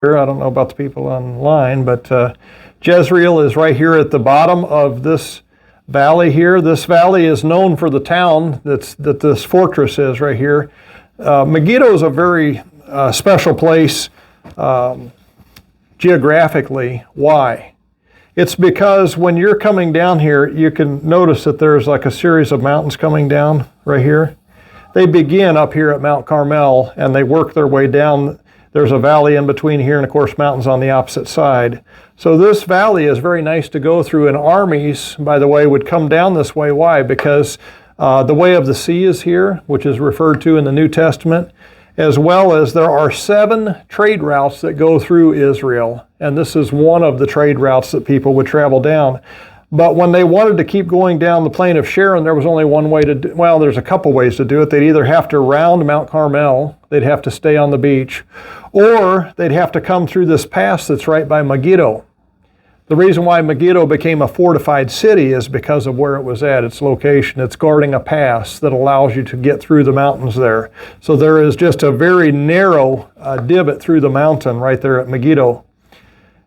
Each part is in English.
I don't know about the people online, but Jezreel is right here at the bottom of this valley here. This valley is known for the town that this fortress is right here. Megiddo is a very special place geographically. Why? It's because when you're coming down here, you can notice that there's like a series of mountains coming down right here. They begin up here at Mount Carmel and they work their way down. There's a valley in between here and of course mountains on the opposite side. So this valley is very nice to go through, and armies, by the way, would come down this way. Why? Because the way of the sea is here, which is referred to in the New Testament, as well as there are 7 trade routes that go through Israel. And this is one of the trade routes that people would travel down. But when they wanted to keep going down the plain of Sharon, there was only one way to do, well, there's a couple ways to do it. They'd either have to round Mount Carmel, they'd have to stay on the beach, or they'd have to come through this pass that's right by Megiddo. The reason why Megiddo became a fortified city is because of where it was at, its location. It's guarding a pass that allows you to get through the mountains there. So there is just a very narrow divot through the mountain right there at Megiddo.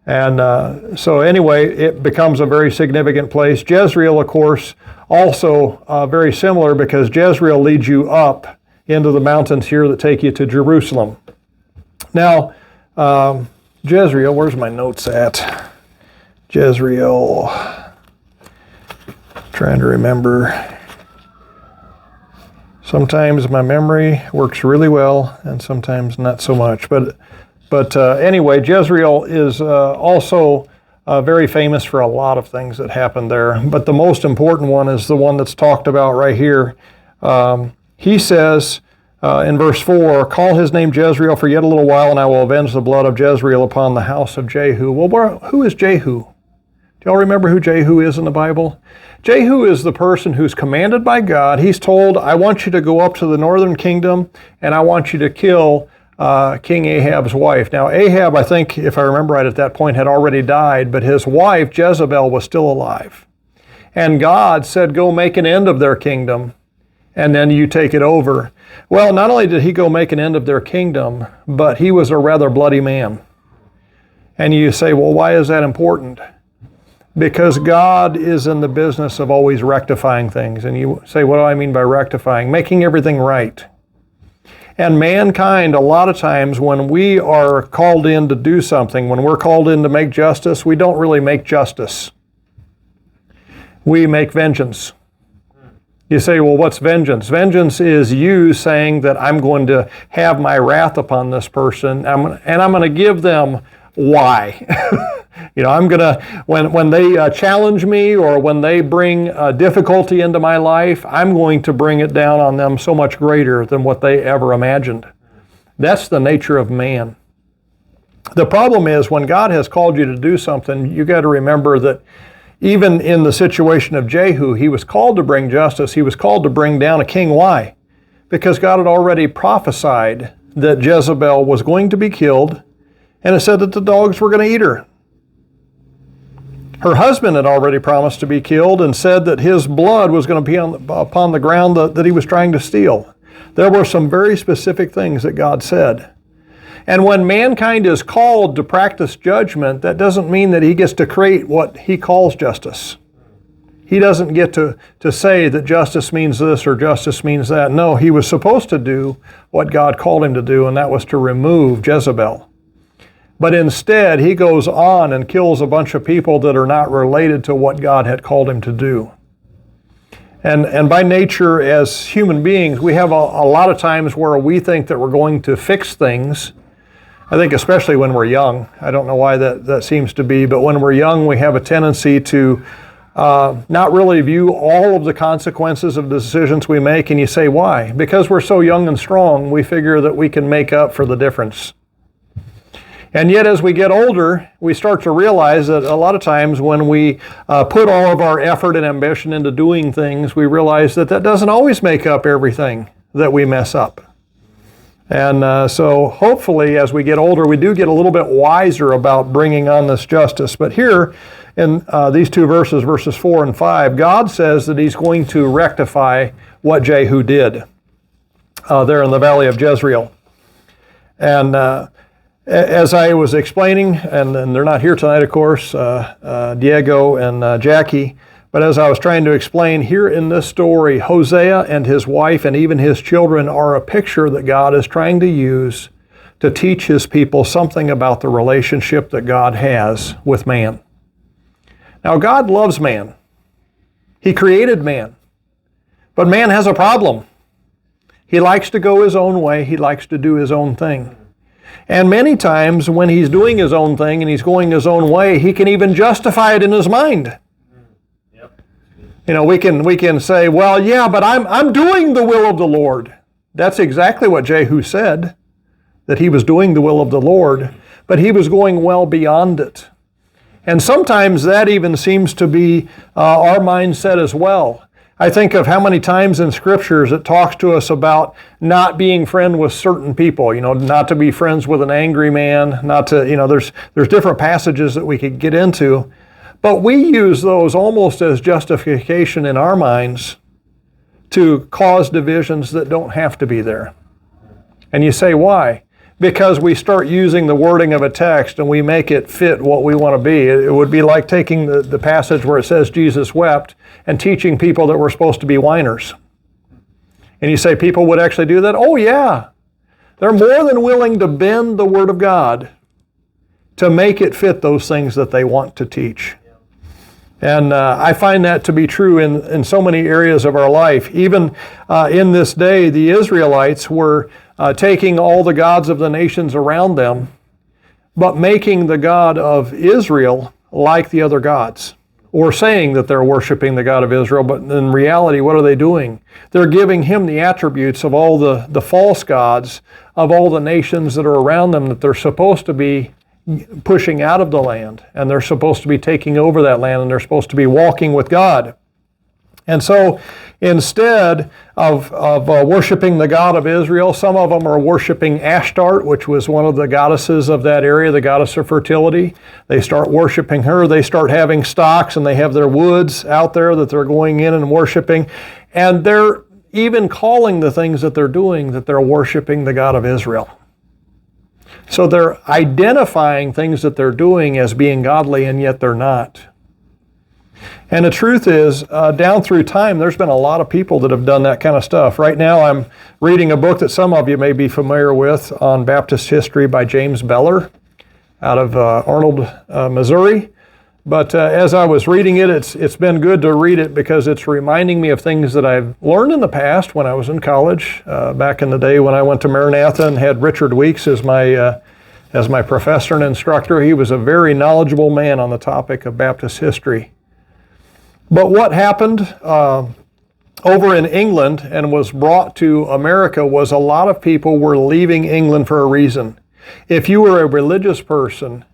And so anyway, it becomes a very significant place. Jezreel, of course, also very similar, because Jezreel leads you up into the mountains here that take you to Jerusalem. Now, Jezreel, where's my notes at? Jezreel, trying to remember. Sometimes my memory works really well and sometimes not so much. But anyway, Jezreel is also very famous for a lot of things that happened there. But the most important one is the one that's talked about right here. He says in verse 4, "Call his name Jezreel for yet a little while, and I will avenge the blood of Jezreel upon the house of Jehu." Well, who is Jehu? Do y'all remember who Jehu is in the Bible? Jehu is the person who's commanded by God. He's told, I want you to go up to the northern kingdom, and I want you to kill King Ahab's wife. Now, Ahab, I think, if I remember right at that point, had already died, but his wife, Jezebel, was still alive. And God said, go make an end of their kingdom, and then you take it over. Well, not only did he go make an end of their kingdom, but he was a rather bloody man. And you say, well, why is that important? Because God is in the business of always rectifying things. And you say, what do I mean by rectifying? Making everything right. And mankind, a lot of times when we are called in to do something, when we're called in to make justice, we don't really make justice. We make vengeance. You say, well, what's vengeance? Vengeance is you saying that I'm going to have my wrath upon this person, and I'm going to give them why. You know, I'm going to, when they challenge me or when they bring difficulty into my life, I'm going to bring it down on them so much greater than what they ever imagined. That's the nature of man. The problem is when God has called you to do something, you got to remember that even in the situation of Jehu, he was called to bring justice. He was called to bring down a king. Why? Because God had already prophesied that Jezebel was going to be killed, and it said that the dogs were going to eat her. Her husband had already promised to be killed and said that his blood was going to be upon the ground that he was trying to steal. There were some very specific things that God said. And when mankind is called to practice judgment, that doesn't mean that he gets to create what he calls justice. He doesn't get to say that justice means this or justice means that. No, he was supposed to do what God called him to do, and that was to remove Jezebel. But instead, he goes on and kills a bunch of people that are not related to what God had called him to do. And by nature, as human beings, we have a lot of times where we think that we're going to fix things. I think especially when we're young. I don't know why that seems to be, but when we're young, we have a tendency to not really view all of the consequences of the decisions we make. And you say, why? Because we're so young and strong, we figure that we can make up for the difference. And yet as we get older, we start to realize that a lot of times when we put all of our effort and ambition into doing things, we realize that doesn't always make up everything that we mess up. And so hopefully as we get older, we do get a little bit wiser about bringing on this justice. But here in these two verses, verses 4 and 5, God says that he's going to rectify what Jehu did there in the valley of Jezreel. And as I was explaining, and they're not here tonight, of course, Diego and Jackie, but as I was trying to explain, here in this story, Hosea and his wife and even his children are a picture that God is trying to use to teach his people something about the relationship that God has with man. Now, God loves man. He created man. But man has a problem. He likes to go his own way. He likes to do his own thing. And many times when he's doing his own thing and he's going his own way, he can even justify it in his mind. You know, we can say, well, yeah, but I'm doing the will of the Lord. That's exactly what Jehu said, that he was doing the will of the Lord, but he was going well beyond it. And sometimes that even seems to be our mindset as well. I think of how many times in scriptures it talks to us about not being friends with certain people, not to be friends with an angry man, not to, there's different passages that we could get into. But we use those almost as justification in our minds to cause divisions that don't have to be there. And you say, why? Because we start using the wording of a text and we make it fit what we want to be. It would be like taking the passage where it says Jesus wept and teaching people that we're supposed to be whiners. And you say people would actually do that? Oh yeah. They're more than willing to bend the Word of God to make it fit those things that they want to teach. And I find that to be true in so many areas of our life. Even in this day, the Israelites were taking all the gods of the nations around them, but making the God of Israel like the other gods, or saying that they're worshiping the God of Israel, but in reality, what are they doing? They're giving him the attributes of all the false gods of all the nations that are around them that they're supposed to be pushing out of the land, and they're supposed to be taking over that land, and they're supposed to be walking with God. And so instead of worshiping the God of Israel, some of them are worshiping Ashtart, which was one of the goddesses of that area, the goddess of fertility. They start worshiping her. They start having stocks, and they have their woods out there that they're going in and worshiping. And they're even calling the things that they're doing that they're worshiping the God of Israel. So they're identifying things that they're doing as being godly, and yet they're not. And the truth is, down through time, there's been a lot of people that have done that kind of stuff. Right now, I'm reading a book that some of you may be familiar with on Baptist history by James Beller out of Arnold, Missouri. But as I was reading it, it's been good to read it because it's reminding me of things that I've learned in the past when I was in college, back in the day when I went to Maranatha and had Richard Weeks as my professor and instructor. He was a very knowledgeable man on the topic of Baptist history. But what happened over in England and was brought to America was a lot of people were leaving England for a reason. If you were a religious person,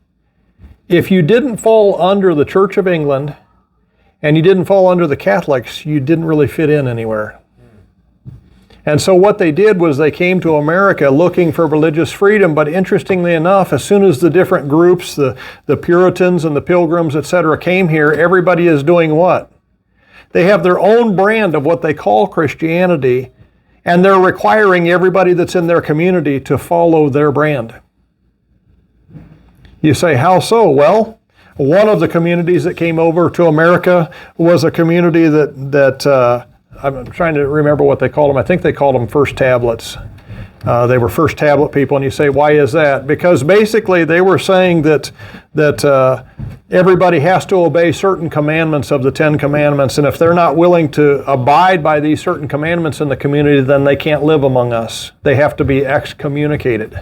if you didn't fall under the Church of England and you didn't fall under the Catholics, you didn't really fit in anywhere. And so what they did was they came to America looking for religious freedom, but interestingly enough, as soon as the different groups, the Puritans and the Pilgrims, etc., came here, everybody is doing what? They have their own brand of what they call Christianity, and they're requiring everybody that's in their community to follow their brand. You say, how so? Well, one of the communities that came over to America was a community that I'm trying to remember what they called them. I think they called them First Tablets. They were First Tablet people, and you say, why is that? Because basically they were saying that everybody has to obey certain commandments of the Ten Commandments, and if they're not willing to abide by these certain commandments in the community, then they can't live among us. They have to be excommunicated.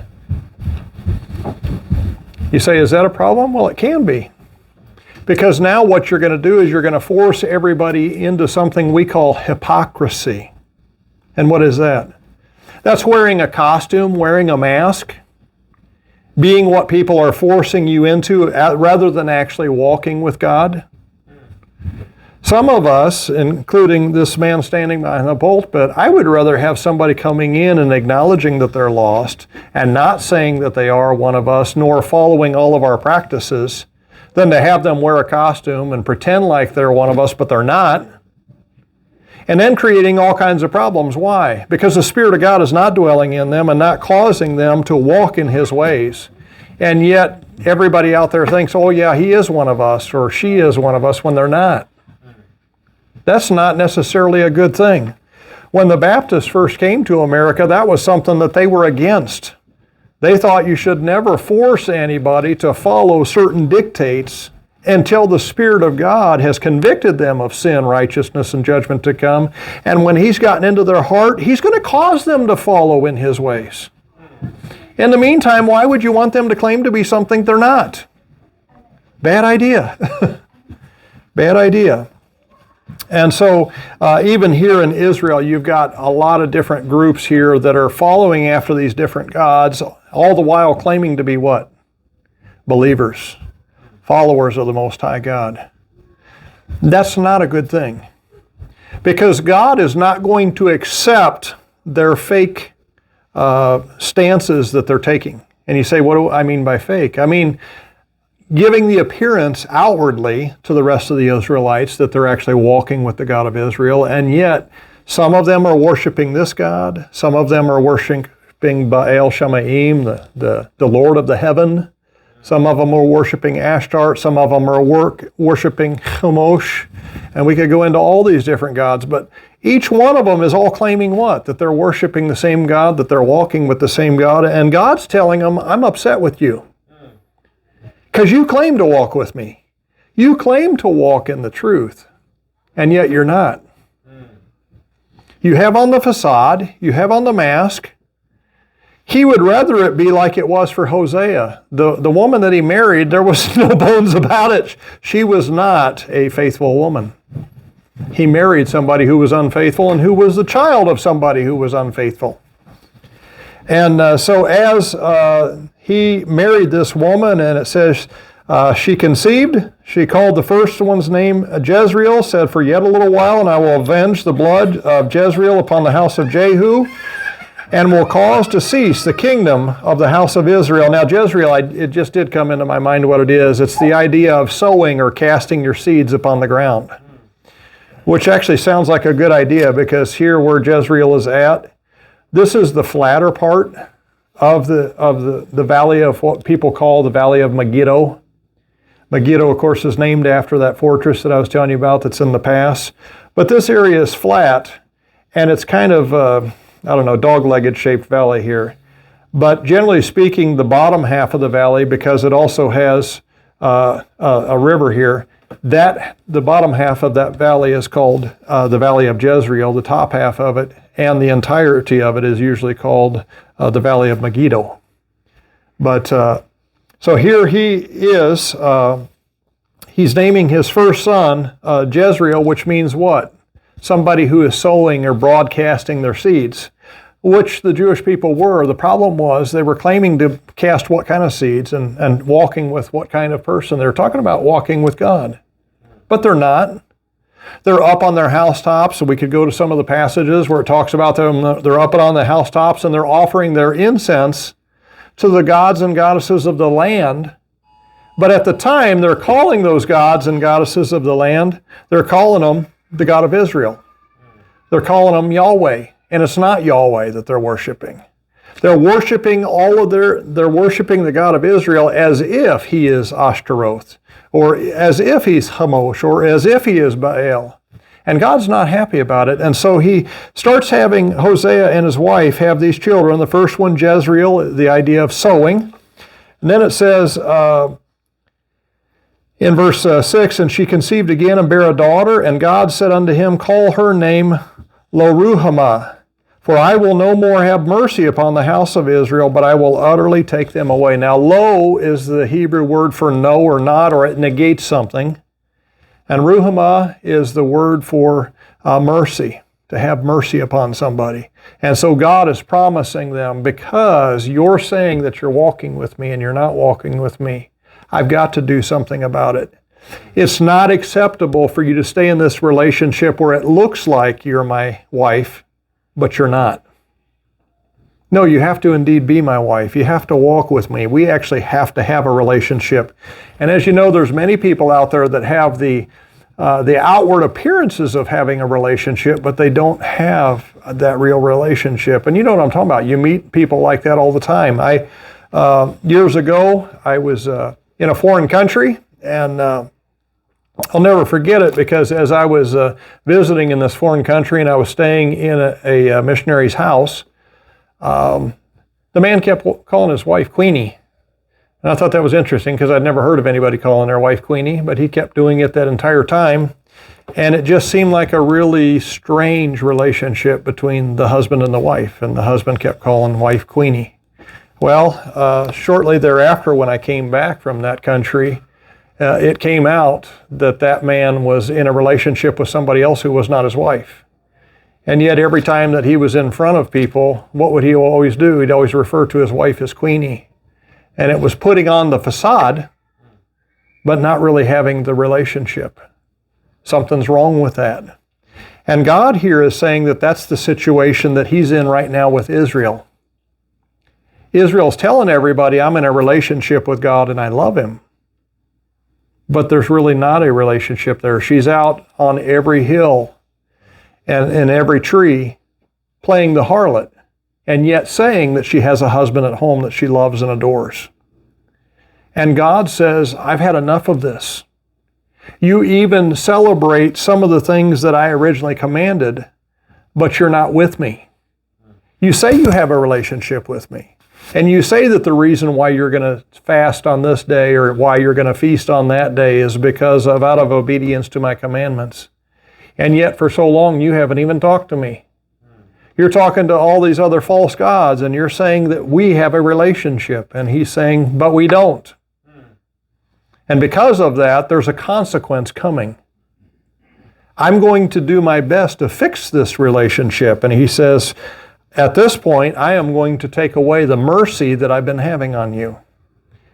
You say, is that a problem? Well, it can be. Because now what you're going to do is you're going to force everybody into something we call hypocrisy. And what is that? That's wearing a costume, wearing a mask, being what people are forcing you into rather than actually walking with God. Some of us, including this man standing behind the pulpit, I would rather have somebody coming in and acknowledging that they're lost and not saying that they are one of us, nor following all of our practices, than to have them wear a costume and pretend like they're one of us, but they're not. And then creating all kinds of problems. Why? Because the Spirit of God is not dwelling in them and not causing them to walk in His ways. And yet everybody out there thinks, oh yeah, he is one of us or she is one of us, when they're not. That's not necessarily a good thing. When the Baptists first came to America, that was something that they were against. They thought you should never force anybody to follow certain dictates until the Spirit of God has convicted them of sin, righteousness, and judgment to come. And when He's gotten into their heart, He's going to cause them to follow in His ways. In the meantime, why would you want them to claim to be something they're not? Bad idea. Bad idea. And so even here in Israel, you've got a lot of different groups here that are following after these different gods, all the while claiming to be what? Believers, followers of the Most High God. That's not a good thing, because God is not going to accept their fake stances that they're taking. And you say, what do I mean by fake? I mean, giving the appearance outwardly to the rest of the Israelites that they're actually walking with the God of Israel, and yet some of them are worshiping this God, some of them are worshiping Baal Shemaim, the Lord of the heaven, some of them are worshiping Ashtart, some of them are worshiping Chemosh, and we could go into all these different gods, but each one of them is all claiming what? That they're worshiping the same God, that they're walking with the same God, and God's telling them, I'm upset with you. Because you claim to walk with me. You claim to walk in the truth, and yet you're not. You have on the facade, you have on the mask. He would rather it be like it was for Hosea. The woman that he married, there was no bones about it. She was not a faithful woman. He married somebody who was unfaithful and who was the child of somebody who was unfaithful. And so as he married this woman, and it says she conceived, she called the first one's name Jezreel, said, for yet a little while, and I will avenge the blood of Jezreel upon the house of Jehu, and will cause to cease the kingdom of the house of Israel. Now Jezreel, it just did come into my mind what it is. It's the idea of sowing or casting your seeds upon the ground, which actually sounds like a good idea, because here where Jezreel is at, this is the flatter part of the valley of what people call the Valley of Megiddo. Megiddo, of course, is named after that fortress that I was telling you about that's in the pass. But this area is flat, and it's kind of, dog-legged shaped valley here. But generally speaking, the bottom half of the valley, because it also has a river here, the bottom half of that valley is called the Valley of Jezreel. The top half of it and the entirety of it is usually called the Valley of Megiddo. But so here he is, he's naming his first son Jezreel, which means what? Somebody who is sowing or broadcasting their seeds, which the Jewish people were. The problem was they were claiming to cast what kind of seeds and walking with what kind of person. They're talking about walking with God, but they're not. They're up on their housetops, so we could go to some of the passages where it talks about them. They're up on the housetops and they're offering their incense to the gods and goddesses of the land. But at the time, they're calling those gods and goddesses of the land, they're calling them the God of Israel. They're calling them Yahweh, and it's not Yahweh that they're worshiping. They're worshiping they're worshiping the God of Israel as if he is Ashtaroth, or as if he's Chemosh, or as if he is Baal. And God's not happy about it. And so he starts having Hosea and his wife have these children. The first one, Jezreel, the idea of sowing. And then it says in verse 6, and she conceived again and bare a daughter, and God said unto him, call her name Lo-ruhamah, for I will no more have mercy upon the house of Israel, but I will utterly take them away. Now, lo is the Hebrew word for no or not, or it negates something. And ruhamah is the word for mercy, to have mercy upon somebody. And so God is promising them, because you're saying that you're walking with me and you're not walking with me, I've got to do something about it. It's not acceptable for you to stay in this relationship where it looks like you're my wife, but you're not. No, you have to indeed be my wife. You have to walk with me. We actually have to have a relationship. And as you know, there's many people out there that have the outward appearances of having a relationship, but they don't have that real relationship. And you know what I'm talking about. You meet people like that all the time. Years ago, I was in a foreign country, and I'll never forget it because as I was visiting in this foreign country and I was staying in a missionary's house, the man kept calling his wife Queenie. And I thought that was interesting because I'd never heard of anybody calling their wife Queenie, but he kept doing it that entire time. And it just seemed like a really strange relationship between the husband and the wife, and the husband kept calling wife Queenie. Well, shortly thereafter, when I came back from that country, it came out that that man was in a relationship with somebody else who was not his wife. And yet every time that he was in front of people, what would he always do? He'd always refer to his wife as Queenie. And it was putting on the facade, but not really having the relationship. Something's wrong with that. And God here is saying that that's the situation that he's in right now with Israel. Israel's telling everybody, I'm in a relationship with God and I love him. But there's really not a relationship there. She's out on every hill and in every tree playing the harlot, and yet saying that she has a husband at home that she loves and adores. And God says, I've had enough of this. You even celebrate some of the things that I originally commanded, but you're not with me. You say you have a relationship with me, and you say that the reason why you're going to fast on this day or why you're going to feast on that day is because of out of obedience to my commandments. And yet for so long you haven't even talked to me. You're talking to all these other false gods, and you're saying that we have a relationship. And he's saying, but we don't. And because of that, there's a consequence coming. I'm going to do my best to fix this relationship. And he says, at this point, I am going to take away the mercy that I've been having on you.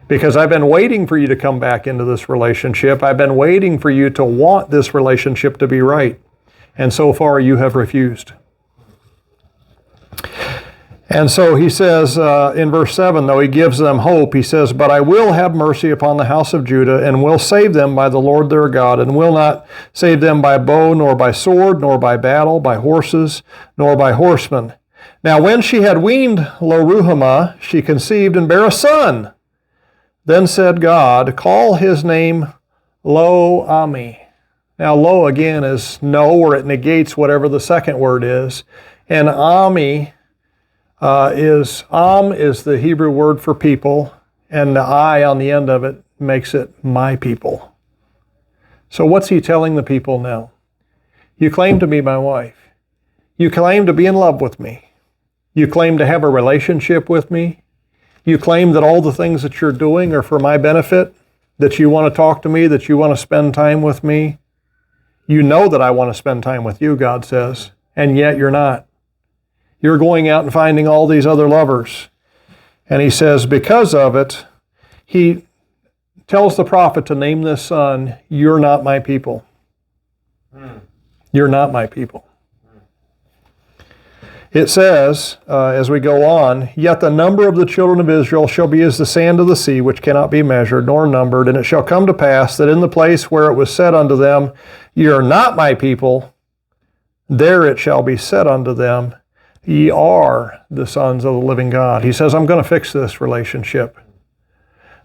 Because I've been waiting for you to come back into this relationship. I've been waiting for you to want this relationship to be right. And so far, you have refused. And so he says in verse 7, though he gives them hope, he says, but I will have mercy upon the house of Judah, and will save them by the Lord their God, and will not save them by bow, nor by sword, nor by battle, by horses, nor by horsemen. Now when she had weaned Lo-ruhamah, she conceived and bare a son. Then said God, call his name Lo-ami. Now Lo again is no, or it negates whatever the second word is. And Ami is the Hebrew word for people, and the I on the end of it makes it my people. So what's he telling the people now? You claim to be my wife. You claim to be in love with me. You claim to have a relationship with me. You claim that all the things that you're doing are for my benefit, that you want to talk to me, that you want to spend time with me. You know that I want to spend time with you, God says, and yet you're not. You're going out and finding all these other lovers. And he says, because of it, he tells the prophet to name this son, you're not my people. You're not my people. It says, as we go on, yet the number of the children of Israel shall be as the sand of the sea, which cannot be measured nor numbered. And it shall come to pass that in the place where it was said unto them, ye are not my people, there it shall be said unto them, ye are the sons of the living God. He says, I'm going to fix this relationship.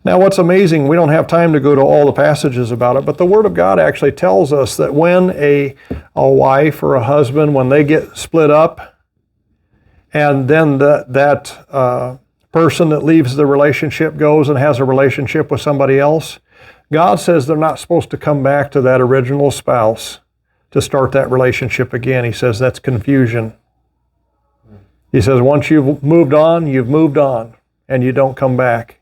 Now what's amazing, we don't have time to go to all the passages about it, but the Word of God actually tells us that when a wife or a husband, when they get split up, and then that person that leaves the relationship goes and has a relationship with somebody else, God says they're not supposed to come back to that original spouse to start that relationship again. He says that's confusion. He says once you've moved on, and you don't come back.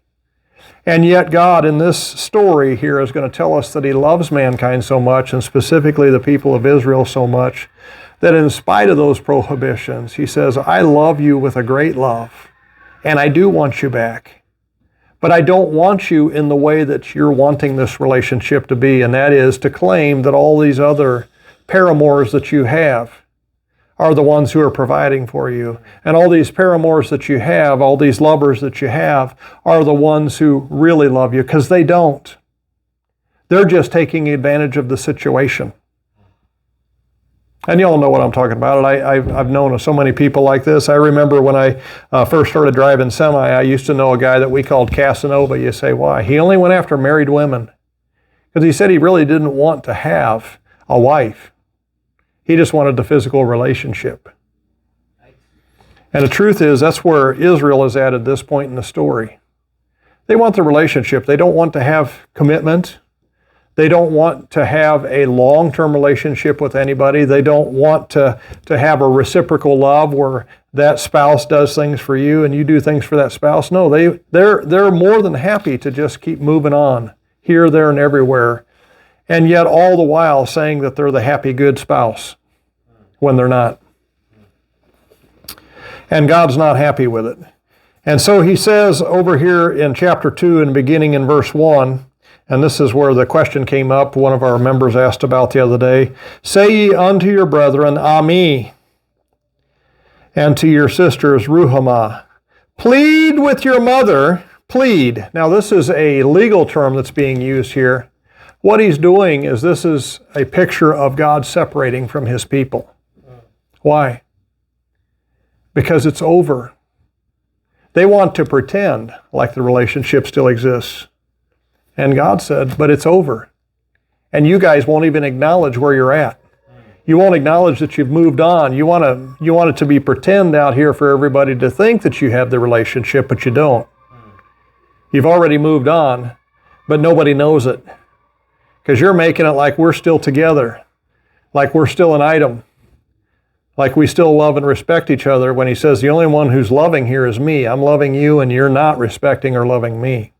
And yet God in this story here is going to tell us that he loves mankind so much, and specifically the people of Israel so much, that in spite of those prohibitions, he says, I love you with a great love, and I do want you back. But I don't want you in the way that you're wanting this relationship to be, and that is to claim that all these other paramours that you have are the ones who are providing for you. And all these paramours that you have, all these lovers that you have, are the ones who really love you, because they don't. They're just taking advantage of the situation. And you all know what I'm talking about. I've known so many people like this. I remember when I first started driving semi, I used to know a guy that we called Casanova. You say, why? He only went after married women. Because he said he really didn't want to have a wife. He just wanted the physical relationship. And the truth is, that's where Israel is at this point in the story. They want the relationship. They don't want to have commitment. They don't want to have a long-term relationship with anybody. They don't want to have a reciprocal love where that spouse does things for you and you do things for that spouse. No, they're more than happy to just keep moving on here, there, and everywhere. And yet all the while saying that they're the happy, good spouse when they're not. And God's not happy with it. And so he says over here in chapter 2 and beginning in verse 1, and this is where the question came up, one of our members asked about the other day, say ye unto your brethren, Ami, and to your sisters, Ruhamah. Plead with your mother, plead. Now this is a legal term that's being used here. What he's doing is this is a picture of God separating from his people. Why? Because it's over. They want to pretend like the relationship still exists. And God said, but it's over. And you guys won't even acknowledge where you're at. You won't acknowledge that you've moved on. You want it to be pretend out here for everybody to think that you have the relationship, but you don't. You've already moved on, but nobody knows it. Because you're making it like we're still together, like we're still an item, like we still love and respect each other, when he says the only one who's loving here is me. I'm loving you and you're not respecting or loving me.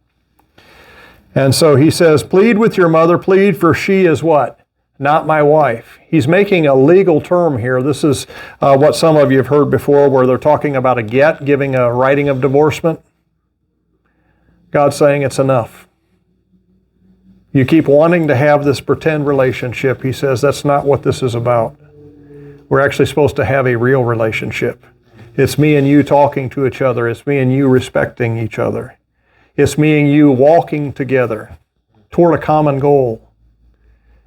And so he says, plead with your mother, plead, for she is what? Not my wife. He's making a legal term here. This is what some of you have heard before, where they're talking about a get, giving a writing of divorcement. God's saying it's enough. You keep wanting to have this pretend relationship. He says that's not what this is about. We're actually supposed to have a real relationship. It's me and you talking to each other. It's me and you respecting each other. It's me and you walking together toward a common goal.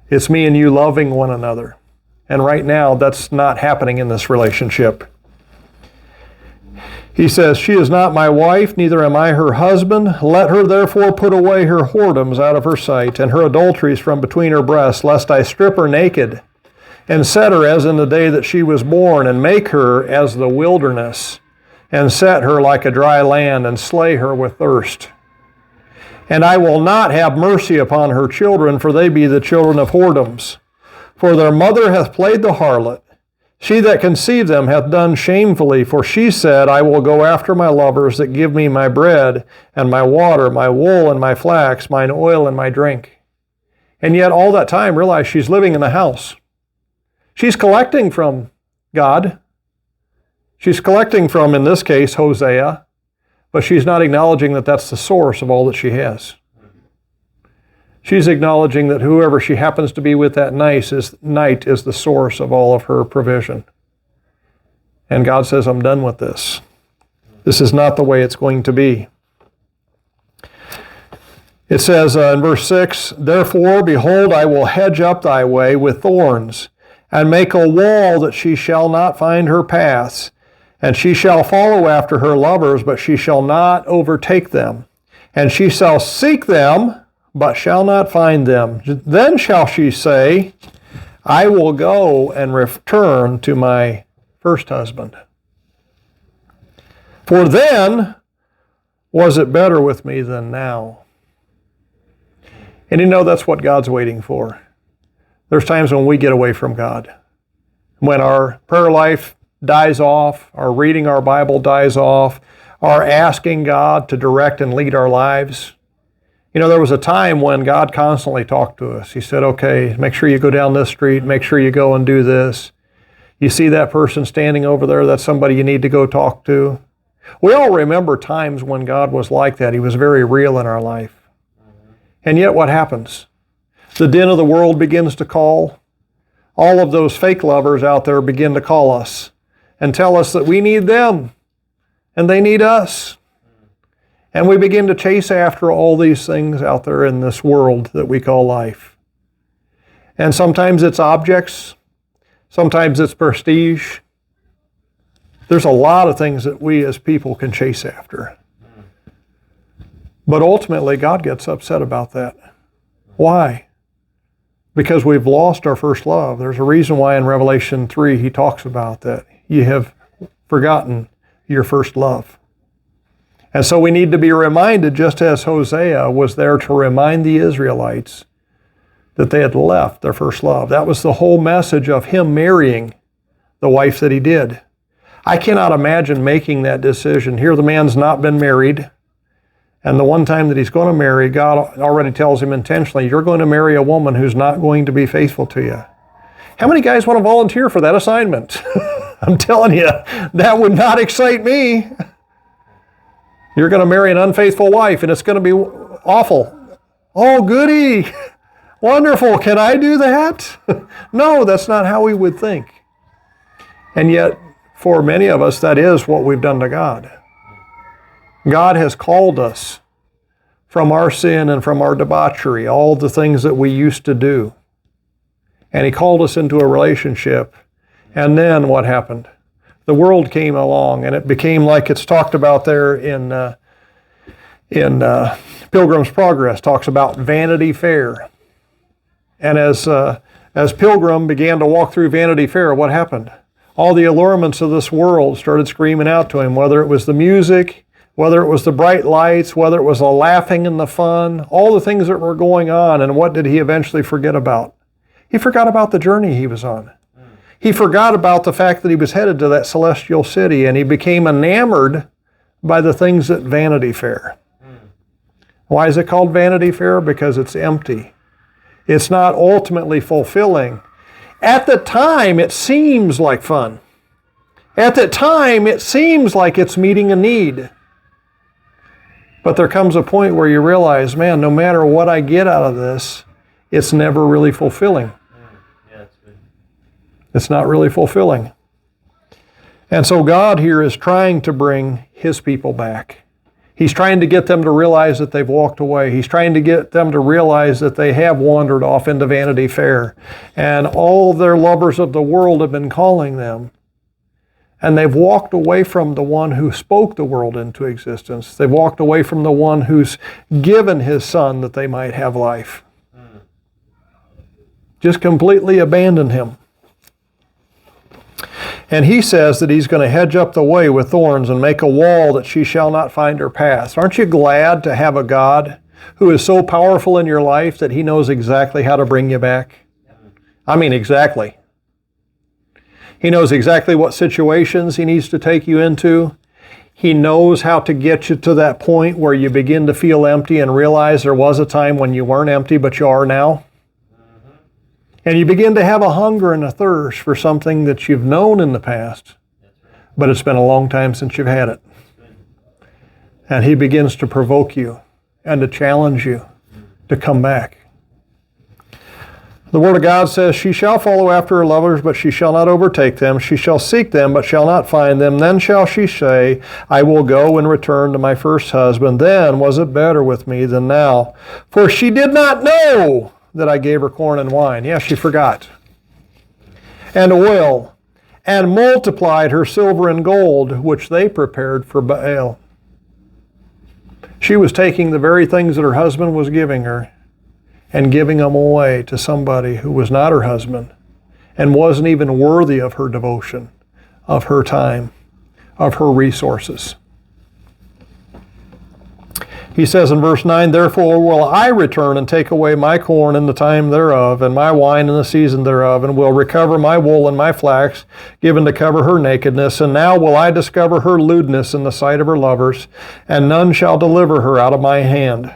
It's me and you loving one another. And right now, that's not happening in this relationship. He says, she is not my wife, neither am I her husband. Let her therefore put away her whoredoms out of her sight, and her adulteries from between her breasts, lest I strip her naked, and set her as in the day that she was born, and make her as the wilderness, and set her like a dry land, and slay her with thirst. And I will not have mercy upon her children, for they be the children of whoredoms. For their mother hath played the harlot. She that conceived them hath done shamefully, for she said, I will go after my lovers that give me my bread, and my water, my wool, and my flax, mine oil, and my drink. And yet all that time, realize she's living in the house. She's collecting from God. She's collecting from, in this case, Hosea. But she's not acknowledging that that's the source of all that she has. She's acknowledging that whoever she happens to be with that night is the source of all of her provision. And God says, I'm done with this. This is not the way it's going to be. It says in verse 6, therefore, behold, I will hedge up thy way with thorns, and make a wall that she shall not find her paths. And she shall follow after her lovers, but she shall not overtake them. And she shall seek them, but shall not find them. Then shall she say, I will go and return to my first husband. For then was it better with me than now. And you know that's what God's waiting for. There's times when we get away from God. When our prayer life dies off, our reading our Bible dies off, our asking God to direct and lead our lives. You know, there was a time when God constantly talked to us. He said, okay, make sure you go down this street, make sure you go and do this. You see that person standing over there, that's somebody you need to go talk to. We all remember times when God was like that. He was very real in our life. And yet what happens? The din of the world begins to call. All of those fake lovers out there begin to call us and tell us that we need them and they need us. And we begin to chase after all these things out there in this world that we call life. And sometimes it's objects. Sometimes it's prestige. There's a lot of things that we as people can chase after. But ultimately, God gets upset about that. Why? Because we've lost our first love. There's a reason why in Revelation 3 he talks about that. You have forgotten your first love. And so we need to be reminded, just as Hosea was there to remind the Israelites that they had left their first love. That was the whole message of him marrying the wife that he did. I cannot imagine making that decision. Here the man's not been married, and the one time that he's going to marry, God already tells him intentionally, you're going to marry a woman who's not going to be faithful to you. How many guys want to volunteer for that assignment? I'm telling you, that would not excite me. You're going to marry an unfaithful wife, and it's going to be awful. Oh, goody. Wonderful. Can I do that? No, that's not how we would think. And yet, for many of us, that is what we've done to God. God has called us from our sin and from our debauchery, all the things that we used to do. And he called us into a relationship. And then what happened? The world came along, and it became like it's talked about there in Pilgrim's Progress, talks about Vanity Fair. And as Pilgrim began to walk through Vanity Fair, what happened? All the allurements of this world started screaming out to him, whether it was the music, whether it was the bright lights, whether it was the laughing and the fun, all the things that were going on. And what did he eventually forget about? He forgot about the journey he was on. He forgot about the fact that he was headed to that celestial city, and he became enamored by the things at Vanity Fair. Why is it called Vanity Fair? Because it's empty. It's not ultimately fulfilling. At the time, it seems like fun. At the time, it seems like it's meeting a need. But there comes a point where you realize, man, no matter what I get out of this, it's never really fulfilling. Yeah, that's good. It's not really fulfilling. And so God here is trying to bring his people back. He's trying to get them to realize that they've walked away. He's trying to get them to realize that they have wandered off into Vanity Fair. And all their lovers of the world have been calling them. And they've walked away from the one who spoke the world into existence. They've walked away from the one who's given his son that they might have life. Just completely abandoned him. And he says that he's going to hedge up the way with thorns and make a wall that she shall not find her path. Aren't you glad to have a God who is so powerful in your life that he knows exactly how to bring you back? I mean, exactly. He knows exactly what situations he needs to take you into. He knows how to get you to that point where you begin to feel empty and realize there was a time when you weren't empty, but you are now. And you begin to have a hunger and a thirst for something that you've known in the past, but it's been a long time since you've had it. And he begins to provoke you and to challenge you to come back. The Word of God says, she shall follow after her lovers, but she shall not overtake them. She shall seek them, but shall not find them. Then shall she say, I will go and return to my first husband. Then was it better with me than now. For she did not know that I gave her corn and wine. Yes, she forgot. And oil, and multiplied her silver and gold, which they prepared for Baal. She was taking the very things that her husband was giving her and giving them away to somebody who was not her husband and wasn't even worthy of her devotion, of her time, of her resources. He says in verse 9, therefore will I return and take away my corn in the time thereof, and my wine in the season thereof, and will recover my wool and my flax, given to cover her nakedness. And now will I discover her lewdness in the sight of her lovers, and none shall deliver her out of my hand.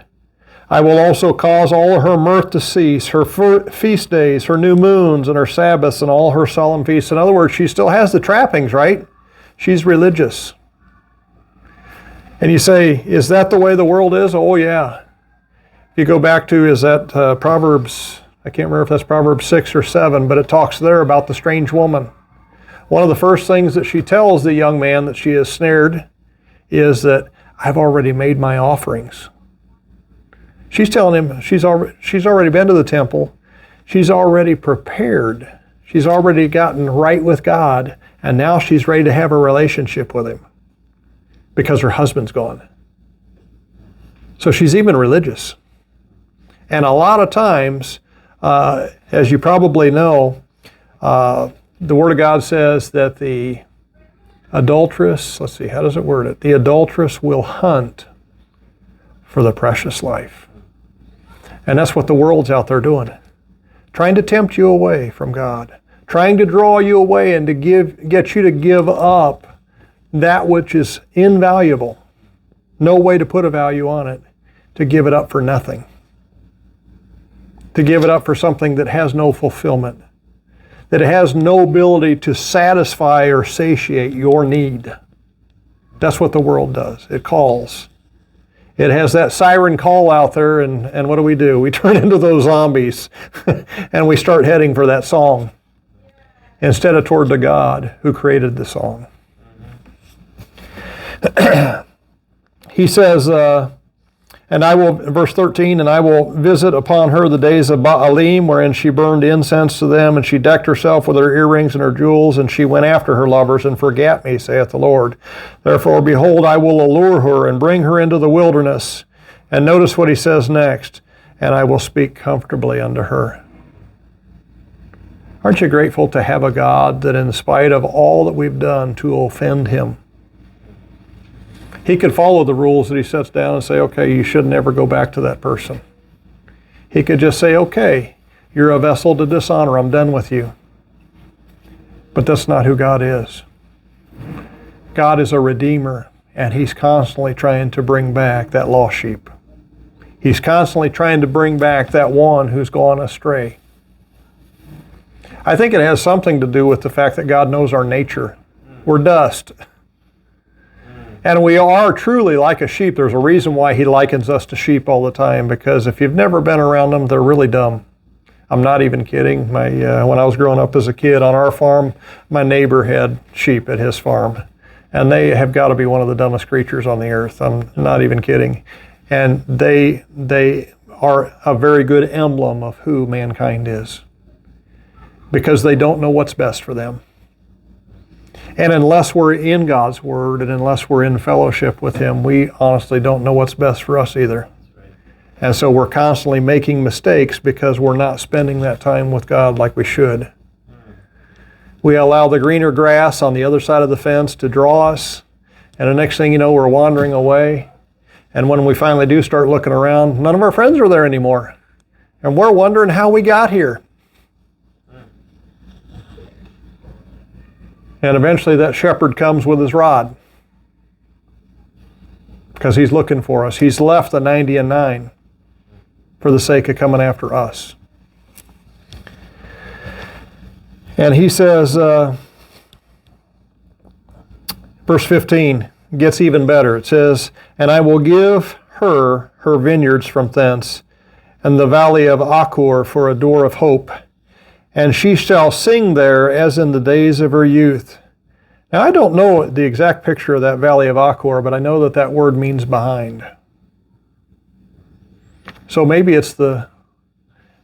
I will also cause all her mirth to cease, her feast days, her new moons, and her Sabbaths, and all her solemn feasts. In other words, she still has the trappings, right? She's religious. And you say, is that the way the world is? Oh, yeah. If you go back to, is that Proverbs, I can't remember if that's Proverbs 6 or 7, but it talks there about the strange woman. One of the first things that she tells the young man that she is snared is that I've already made my offerings. She's telling him she's already been to the temple. She's already prepared. She's already gotten right with God, and now she's ready to have a relationship with Him because her husband's gone. So she's even religious. And a lot of times, as you probably know, the Word of God says that the adulteress, let's see, how does it word it? The adulteress will hunt for the precious life. And that's what the world's out there doing. Trying to tempt you away from God. Trying to draw you away and to get you to give up that which is invaluable. No way to put a value on it. To give it up for nothing. To give it up for something that has no fulfillment. That it has no ability to satisfy or satiate your need. That's what the world does. It calls. It has that siren call out there, and what do? We turn into those zombies and we start heading for that song instead of toward the God who created the song. He says, and I will, verse 13, and I will visit upon her the days of Baalim, wherein she burned incense to them, and she decked herself with her earrings and her jewels, and she went after her lovers, and forgat me, saith the Lord. Therefore, behold, I will allure her, and bring her into the wilderness. And notice what he says next, and I will speak comfortably unto her. Aren't you grateful to have a God that in spite of all that we've done to offend Him, He could follow the rules that He sets down and say, okay, you should never go back to that person. He could just say, okay, you're a vessel to dishonor, I'm done with you. But that's not who God is. God is a redeemer, and He's constantly trying to bring back that lost sheep. He's constantly trying to bring back that one who's gone astray. I think it has something to do with the fact that God knows our nature. We're dust. And we are truly like a sheep. There's a reason why He likens us to sheep all the time, because if you've never been around them, they're really dumb. I'm not even kidding. When I was growing up as a kid on our farm, my neighbor had sheep at his farm. And they have got to be one of the dumbest creatures on the earth. I'm not even kidding. And they are a very good emblem of who mankind is, because they don't know what's best for them. And unless we're in God's Word and unless we're in fellowship with Him, we honestly don't know what's best for us either. And so we're constantly making mistakes because we're not spending that time with God like we should. We allow the greener grass on the other side of the fence to draw us, and the next thing you know, we're wandering away. And when we finally do start looking around, none of our friends are there anymore. And we're wondering how we got here. And eventually that shepherd comes with his rod because he's looking for us. He's left the 90 and 9 for the sake of coming after us. And he says, verse 15 gets even better. It says, and I will give her vineyards from thence, and the valley of Achor for a door of hope. And she shall sing there as in the days of her youth. Now, I don't know the exact picture of that valley of Achor, but I know that that word means behind. So maybe it's the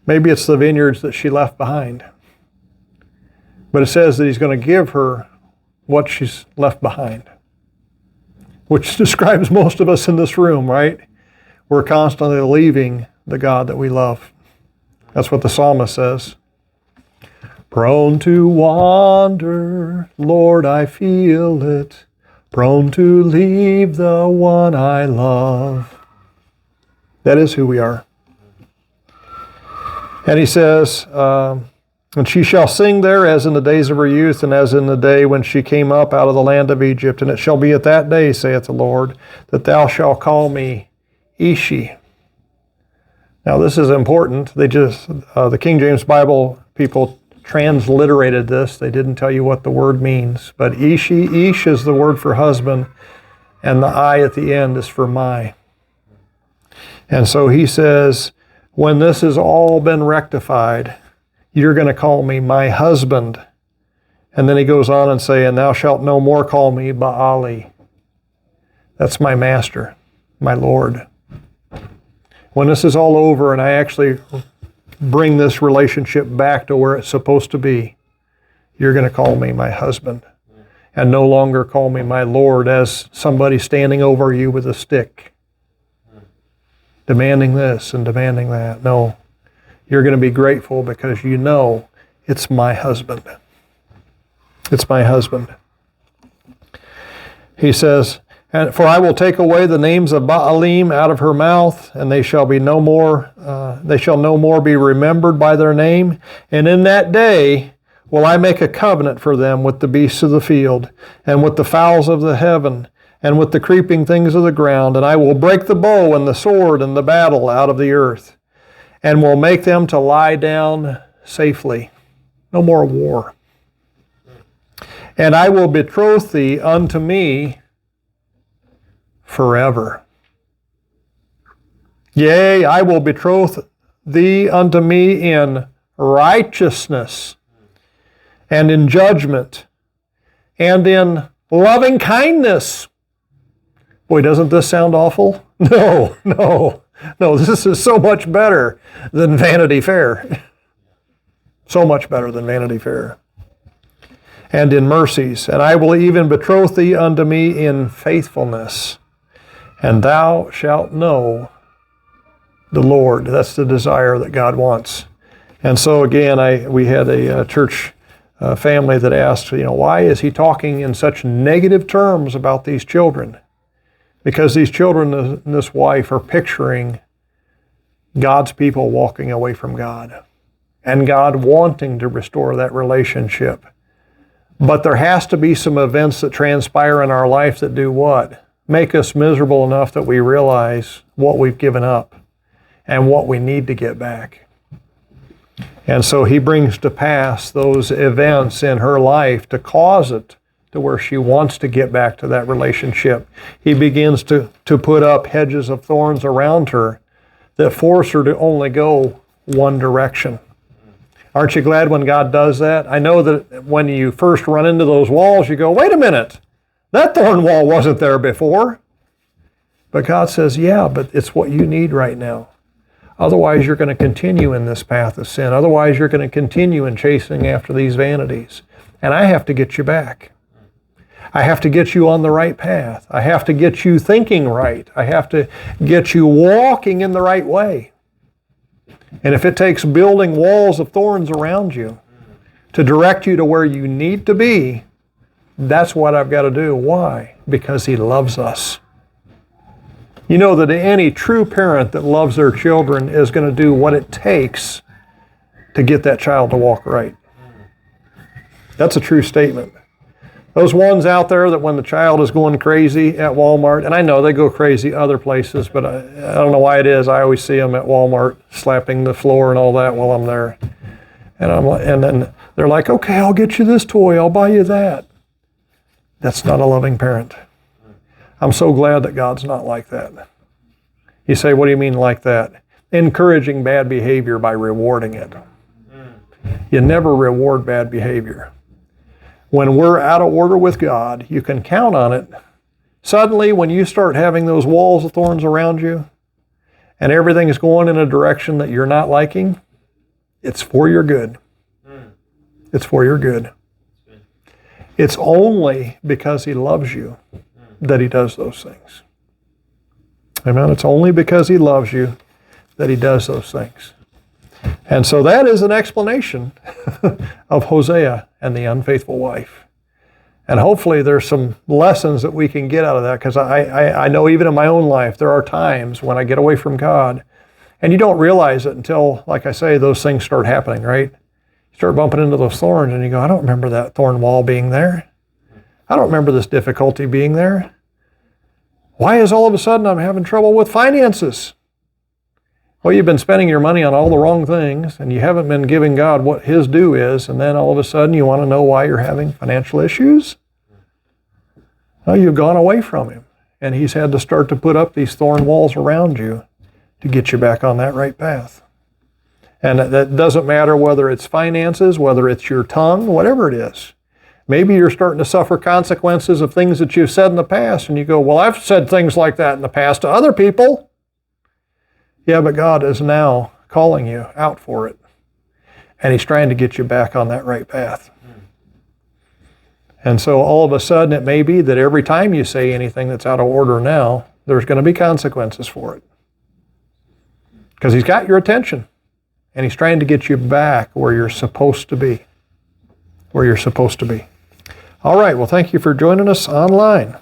vineyards that she left behind. But it says that He's going to give her what she's left behind, which describes most of us in this room, right? We're constantly leaving the God that we love. That's what the psalmist says. Prone to wander, Lord, I feel it. Prone to leave the one I love. That is who we are. And he says, and she shall sing there as in the days of her youth, and as in the day when she came up out of the land of Egypt. And it shall be at that day, saith the Lord, that thou shalt call me Ishi. Now this is important. The King James Bible people transliterated this. They didn't tell you what the word means. But Ish is the word for husband, and the I at the end is for my. And so he says, when this has all been rectified, you're going to call me my husband. And then he goes on and say, and thou shalt no more call me Baali. That's my master, my Lord. When this is all over and I actually bring this relationship back to where it's supposed to be, you're going to call me my husband and no longer call me my Lord as somebody standing over you with a stick, demanding this and demanding that. No, you're going to be grateful because you know it's my husband. It's my husband. He says, for I will take away the names of Baalim out of her mouth, and they shall no more be remembered by their name. And in that day will I make a covenant for them with the beasts of the field, and with the fowls of the heaven, and with the creeping things of the ground. And I will break the bow and the sword and the battle out of the earth, and will make them to lie down safely. No more war. And I will betroth thee unto me forever. Yea, I will betroth thee unto me in righteousness, and in judgment, and in loving kindness. Boy, doesn't this sound awful? No, this is so much better than Vanity Fair. So much better than Vanity Fair. And in mercies, and I will even betroth thee unto me in faithfulness, and thou shalt know the Lord. That's the desire that God wants. And so again, we had a church family that asked, why is he talking in such negative terms about these children? Because these children and this wife are picturing God's people walking away from God, and God wanting to restore that relationship. But there has to be some events that transpire in our life that do what? Make us miserable enough that we realize what we've given up and what we need to get back. And so he brings to pass those events in her life to cause it to where she wants to get back to that relationship. He begins to put up hedges of thorns around her that force her to only go one direction. Aren't you glad when God does that? I know that when you first run into those walls, you go, wait a minute, that thorn wall wasn't there before. But God says, yeah, but it's what you need right now. Otherwise, you're going to continue in this path of sin. Otherwise, you're going to continue in chasing after these vanities. And I have to get you back. I have to get you on the right path. I have to get you thinking right. I have to get you walking in the right way. And if it takes building walls of thorns around you to direct you to where you need to be, that's what I've got to do. Why? Because he loves us. You know that any true parent that loves their children is going to do what it takes to get that child to walk right. That's a true statement. Those ones out there that when the child is going crazy at Walmart, and I know they go crazy other places, but I don't know why it is. I always see them at Walmart slapping the floor and all that while I'm there. And then they're like, okay, I'll get you this toy. I'll buy you that. That's not a loving parent. I'm so glad that God's not like that. You say, what do you mean like that? Encouraging bad behavior by rewarding it. You never reward bad behavior. When we're out of order with God, you can count on it. Suddenly, when you start having those walls of thorns around you, and everything is going in a direction that you're not liking, it's for your good. It's for your good. It's only because he loves you that he does those things. Amen? It's only because he loves you that he does those things. And so that is an explanation of Hosea and the unfaithful wife. And hopefully there's some lessons that we can get out of that, because I know even in my own life there are times when I get away from God, and you don't realize it until, like I say, those things start happening, right? You start bumping into those thorns and you go, I don't remember that thorn wall being there. I don't remember this difficulty being there. Why is all of a sudden I'm having trouble with finances? Well, you've been spending your money on all the wrong things, and you haven't been giving God what his due is, and then all of a sudden you want to know why you're having financial issues? Well, you've gone away from him, and he's had to start to put up these thorn walls around you to get you back on that right path. And that doesn't matter whether it's finances, whether it's your tongue, whatever it is. Maybe you're starting to suffer consequences of things that you've said in the past, and you go, well, I've said things like that in the past to other people. Yeah, but God is now calling you out for it. And he's trying to get you back on that right path. And so all of a sudden it may be that every time you say anything that's out of order now, there's going to be consequences for it. Because he's got your attention. And he's trying to get you back where you're supposed to be. Where you're supposed to be. All right, well, thank you for joining us online.